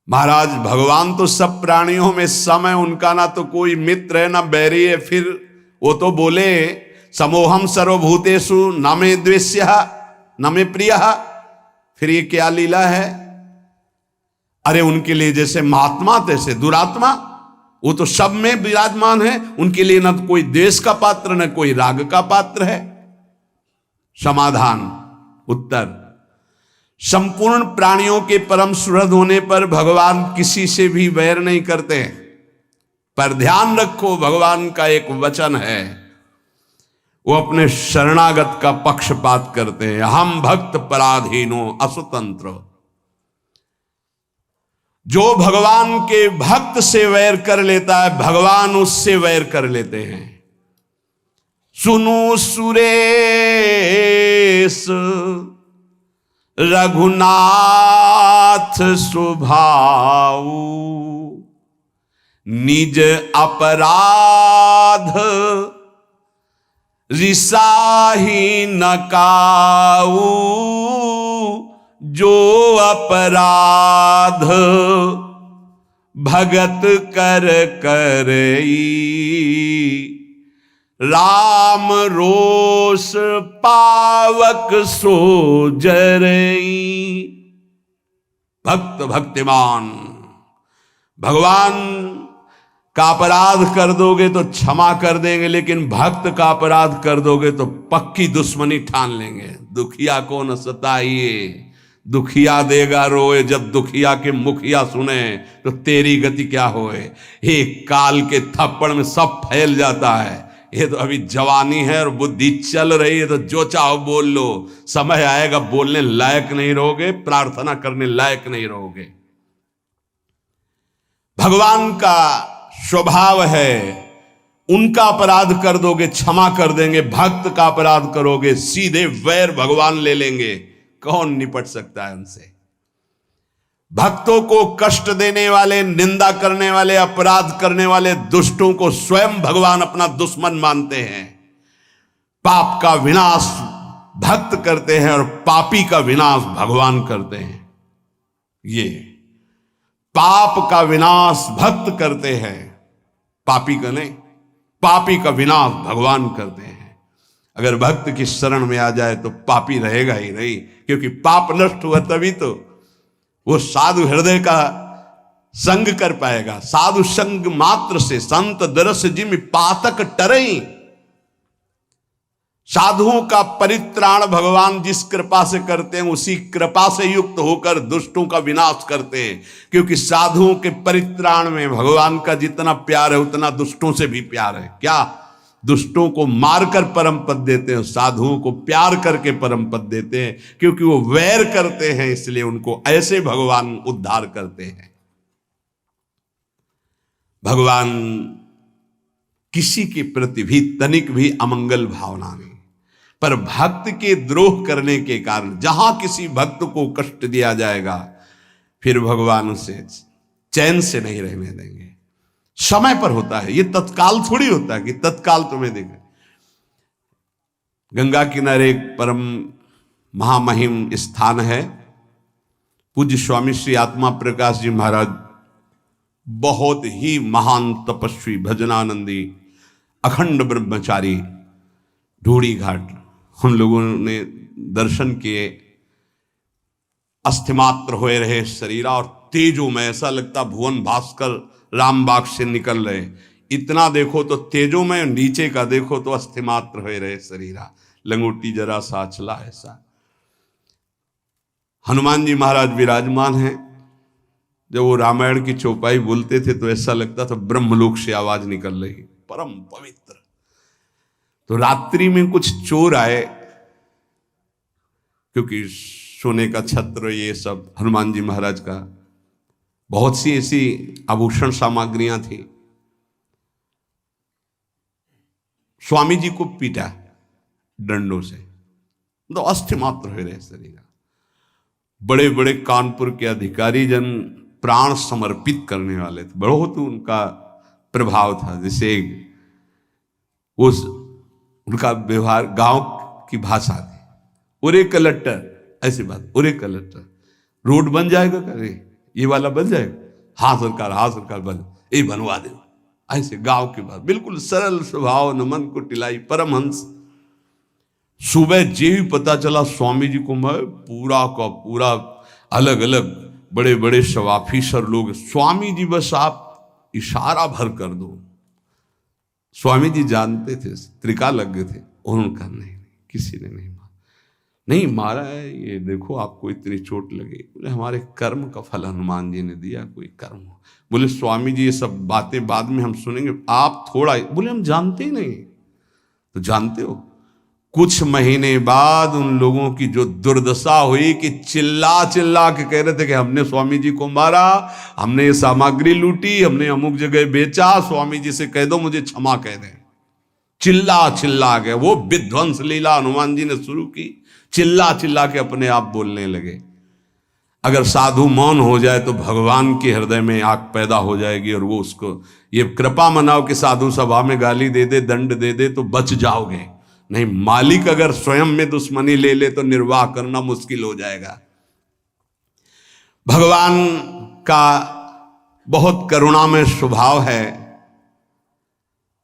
महाराज भगवान तो सब प्राणियों में सम है, उनका ना तो कोई मित्र है ना बैरी है। फिर वो तो बोले समोहम सर्वभूतेषु न मे द्वेष्यः न मे प्रियः। फिर ये क्या लीला है? अरे उनके लिए जैसे महात्मा तैसे दुरात्मा, वो तो सब में विराजमान है। उनके लिए न तो कोई द्वेष का पात्र न कोई राग का पात्र है। समाधान उत्तर, संपूर्ण प्राणियों के परम सुहृद होने पर भगवान किसी से भी वैर नहीं करते हैं। पर ध्यान रखो, भगवान का एक वचन है, वो अपने शरणागत का पक्षपात करते हैं। हम भक्त पराधीनो असुतंत्र। जो भगवान के भक्त से वैर कर लेता है, भगवान उससे वैर कर लेते हैं। सुनो सुरेश रघुनाथ स्वभाव, निज अपराध रिसाही न काऊ। जो अपराध भगत कर करई, राम रोष पावक सो जरई। भक्त भक्तिमान, भगवान का अपराध कर दोगे तो क्षमा कर देंगे, लेकिन भक्त का अपराध कर दोगे तो पक्की दुश्मनी ठान लेंगे। दुखिया को न सताइए, दुखिया देगा रोए। जब दुखिया के मुखिया सुने तो तेरी गति क्या होए। एक काल के थप्पड़ में सब फैल जाता है। ये तो अभी जवानी है और बुद्धि चल रही है, तो जो चाहो बोल लो। समय आएगा बोलने लायक नहीं रहोगे, प्रार्थना करने लायक नहीं रहोगे। भगवान का स्वभाव है, उनका अपराध कर दोगे क्षमा कर देंगे, भक्त का अपराध करोगे सीधे वैर भगवान ले लेंगे। कौन निपट सकता है उनसे? भक्तों को कष्ट देने वाले, निंदा करने वाले, अपराध करने वाले दुष्टों को स्वयं भगवान अपना दुश्मन मानते हैं। पाप का विनाश भक्त करते हैं और पापी का विनाश भगवान करते हैं। ये पाप का विनाश भक्त करते हैं, पापी का नहीं। पापी का विनाश भगवान करते हैं। अगर भक्त की शरण में आ जाए तो पापी रहेगा ही नहीं, क्योंकि पाप नष्ट हुआ तभी तो वो साधु हृदय का संग कर पाएगा। साधु संग मात्र से संत दरस जिम पातक टरई। साधुओं का परित्राण भगवान जिस कृपा से करते हैं, उसी कृपा से युक्त होकर दुष्टों का विनाश करते हैं। क्योंकि साधुओं के परित्राण में भगवान का जितना प्यार है उतना दुष्टों से भी प्यार है। क्या? दुष्टों को मारकर परम पद देते हैं, साधुओं को प्यार करके परम पद देते हैं। क्योंकि वो वैर करते हैं, इसलिए उनको ऐसे भगवान उद्धार करते हैं। भगवान किसी के प्रति भी तनिक भी अमंगल भावना नहीं, पर भक्त के द्रोह करने के कारण जहां किसी भक्त को कष्ट दिया जाएगा, फिर भगवान उसे चैन से नहीं रहने देंगे। समय पर होता है, ये तत्काल थोड़ी होता है कि तत्काल तुम्हें देगा। गंगा किनारे एक परम महामहिम स्थान है। पूज्य स्वामी श्री आत्मा प्रकाश जी महाराज बहुत ही महान तपस्वी, भजनानंदी, अखंड ब्रह्मचारी, ढूढ़ी घाट। हम लोगों ने दर्शन किए। अस्थिमात्र होए रहे शरीरा और तेजो में, ऐसा लगता भुवन भास्कर रामबाग से निकल रहे। इतना देखो तो तेजो में, नीचे का देखो तो अस्थिमात्र होए रहे शरीरा, लंगोटी जरा सा चला ऐसा। हनुमान जी महाराज विराजमान हैं। जब वो रामायण की चौपाई बोलते थे तो ऐसा लगता था ब्रह्मलोक से आवाज निकल रही, परम पवित्र। तो रात्रि में कुछ चोर आए, क्योंकि सोने का छत्र ये सब हनुमान जी महाराज का, बहुत सी ऐसी आभूषण सामग्रियां थी। स्वामी जी को पीटा डंडों से, तो अस्थि मात्र हो रहे शरीर। बड़े बड़े कानपुर के अधिकारी जन प्राण समर्पित करने वाले थे, बहुत उनका प्रभाव था। जैसे उस उनका व्यवहार गांव की भाषा थी, उरे कलेक्टर, ऐसी बात, उरे कलेक्टर, रोड बन जाएगा करे, ये वाला बन जाए, हाँ सरकार बन, ये बनवा दे। ऐसे गांव के बाद बिल्कुल सरल स्वभाव, न मन को टिलाई, परमहंस। सुबह जे ही पता चला स्वामी जी को, मैं पूरा का पूरा अलग अलग बड़े बड़े सवाफीसर लोग, स्वामी जी बस आप इशारा भर कर दो। स्वामी जी जानते थे, त्रिका लग गए थे। उन्होंने कहा नहीं, किसी ने नहीं मारा है, ये देखो आपको इतनी चोट लगी। बोले हमारे कर्म का फल हनुमान जी ने दिया, कोई कर्म। बोले स्वामी जी ये सब बातें बाद में हम सुनेंगे, आप थोड़ा। बोले हम जानते ही नहीं। तो जानते हो, कुछ महीने बाद उन लोगों की जो दुर्दशा हुई कि चिल्ला चिल्ला के कह रहे थे कि हमने स्वामी जी को मारा, हमने ये सामग्री लूटी, हमने अमुक जगह बेचा, स्वामी जी से कह दो मुझे क्षमा कह दें। चिल्ला चिल्ला के वो विध्वंस लीला हनुमान जी ने शुरू की। चिल्ला चिल्ला के अपने आप बोलने लगे। अगर साधु मौन हो जाए तो भगवान के हृदय में आग पैदा हो जाएगी, और वो उसको ये कृपा मनाओ कि साधु सभा में गाली दे दे, दंड दे दे तो बच जाओगे। नहीं, मालिक अगर स्वयं में दुश्मनी ले ले तो निर्वाह करना मुश्किल हो जाएगा। भगवान का बहुत करुणामय स्वभाव है,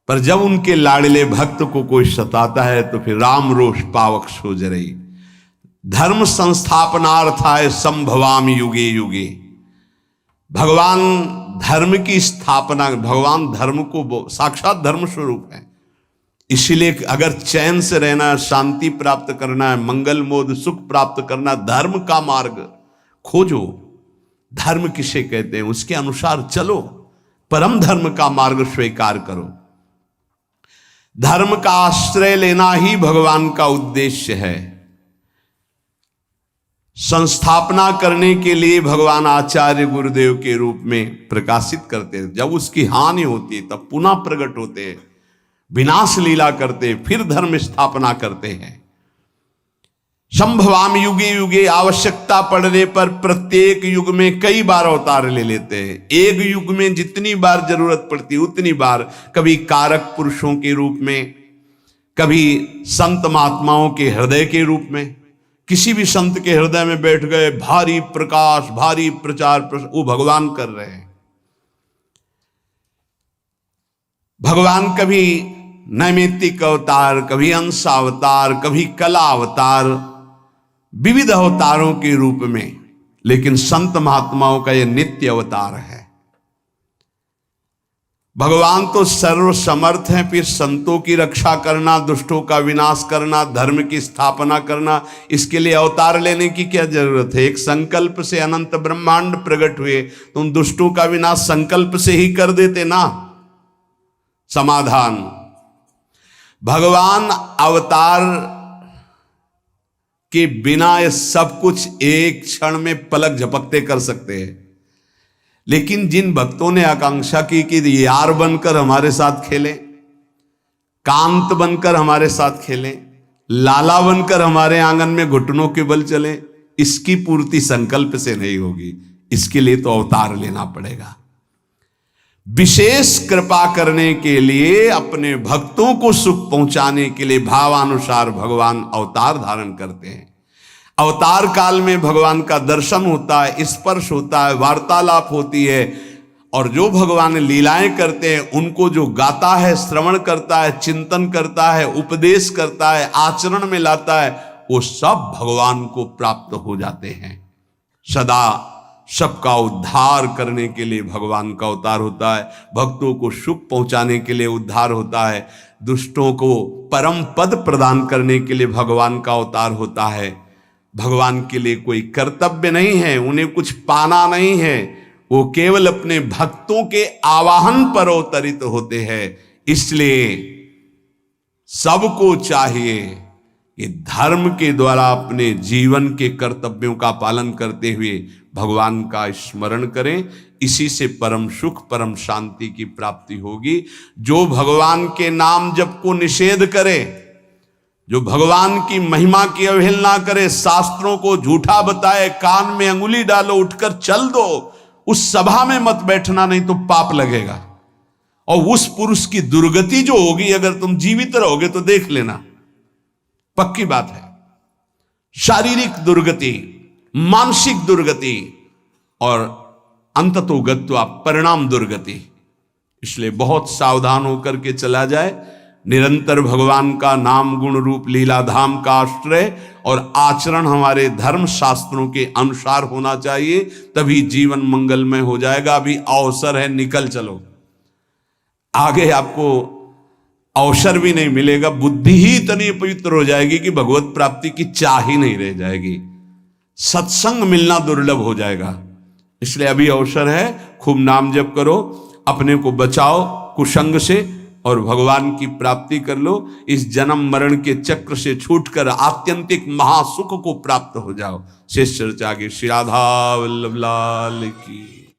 पर जब उनके लाडले भक्त को कोई सताता है तो फिर राम रोष पावक सो जरई। धर्म संस्थापनार्थाय संभवामि युगे युगे। भगवान धर्म की स्थापना, भगवान धर्म को साक्षात धर्म स्वरूप है। इसीलिए अगर चैन से रहना, शांति प्राप्त करना है, मंगल मोद सुख प्राप्त करना, धर्म का मार्ग खोजो। धर्म किसे कहते हैं, उसके अनुसार चलो। परम धर्म का मार्ग स्वीकार करो। धर्म का आश्रय लेना ही भगवान का उद्देश्य है। संस्थापना करने के लिए भगवान आचार्य गुरुदेव के रूप में प्रकाशित करते हैं। जब उसकी हानि होती है तब पुनः प्रकट होते हैं, विनाश लीला करते, फिर धर्म स्थापना करते हैं। संभवाम युगे युगे, आवश्यकता पड़ने पर प्रत्येक युग में कई बार अवतार ले लेते हैं। एक युग में जितनी बार जरूरत पड़ती उतनी बार, कभी कारक पुरुषों के रूप में, कभी संत महात्माओं के हृदय के रूप में। किसी भी संत के हृदय में बैठ गए, भारी प्रकाश, भारी प्रचार, वो भगवान कर रहे हैं। भगवान कभी नैमित्तिक अवतार, कभी अंश अवतार, कभी कला अवतार, विविध अवतारों के रूप में, लेकिन संत महात्माओं का यह नित्य अवतार है। भगवान तो सर्व समर्थ हैं, फिर संतों की रक्षा करना, दुष्टों का विनाश करना, धर्म की स्थापना करना, इसके लिए अवतार लेने की क्या जरूरत है। एक संकल्प से अनंत ब्रह्मांड प्रकट हुए तो उन दुष्टों का विनाश संकल्प से ही कर देते ना। समाधान, भगवान अवतार के बिना ये सब कुछ एक क्षण में पलक झपकते कर सकते हैं। लेकिन जिन भक्तों ने आकांक्षा की कि यार बनकर हमारे साथ खेलें, कांत बनकर हमारे साथ खेलें, लाला बनकर हमारे आंगन में घुटनों के बल चलें, इसकी पूर्ति संकल्प से नहीं होगी। इसके लिए तो अवतार लेना पड़ेगा। विशेष कृपा करने के लिए, अपने भक्तों को सुख पहुंचाने के लिए भावानुसार भगवान अवतार धारण करते हैं। अवतार काल में भगवान का दर्शन होता है, स्पर्श होता है, वार्तालाप होती है, और जो भगवान लीलाएं करते हैं उनको जो गाता है, श्रवण करता है, चिंतन करता है, उपदेश करता है, आचरण में लाता है, वो सब भगवान को प्राप्त हो जाते हैं। सदा सबका उद्धार करने के लिए भगवान का अवतार होता है। भक्तों को सुख पहुंचाने के लिए उद्धार होता है। दुष्टों को परम पद प्रदान करने के लिए भगवान का अवतार होता है। भगवान के लिए कोई कर्तव्य नहीं है, उन्हें कुछ पाना नहीं है, वो केवल अपने भक्तों के आवाहन पर अवतरित होते हैं। इसलिए सबको चाहिए कि धर्म के द्वारा अपने जीवन के कर्तव्यों का पालन करते हुए भगवान का स्मरण करें। इसी से परम सुख, परम शांति की प्राप्ति होगी। जो भगवान के नाम जप को निषेध करे, जो भगवान की महिमा की अवहेलना करे, शास्त्रों को झूठा बताए, कान में अंगुली डालो, उठकर चल दो, उस सभा में मत बैठना, नहीं तो पाप लगेगा। और उस पुरुष की दुर्गति जो होगी, अगर तुम जीवित रहोगे तो देख लेना, पक्की बात है। शारीरिक दुर्गति, मानसिक दुर्गति और अंततो गत्वा परिणाम दुर्गति। इसलिए बहुत सावधान होकर के चला जाए, निरंतर भगवान का नाम गुण रूप लीला धाम का आश्रय और आचरण हमारे धर्म शास्त्रों के अनुसार होना चाहिए, तभी जीवन मंगलमय हो जाएगा। अभी अवसर है, निकल चलो, आगे आपको अवसर भी नहीं मिलेगा, बुद्धि ही इतनी पवित्र हो जाएगी कि भगवत प्राप्ति की चाह ही नहीं रह जाएगी, सत्संग मिलना दुर्लभ हो जाएगा। इसलिए अभी अवसर है, खूब नाम जप करो, अपने को बचाओ कुसंग से और भगवान की प्राप्ति कर लो। इस जन्म मरण के चक्र से छूटकर आत्यंतिक महासुख को प्राप्त हो जाओ। शेष चर्चा आगे। श्री राधा वल्लभ लाल की।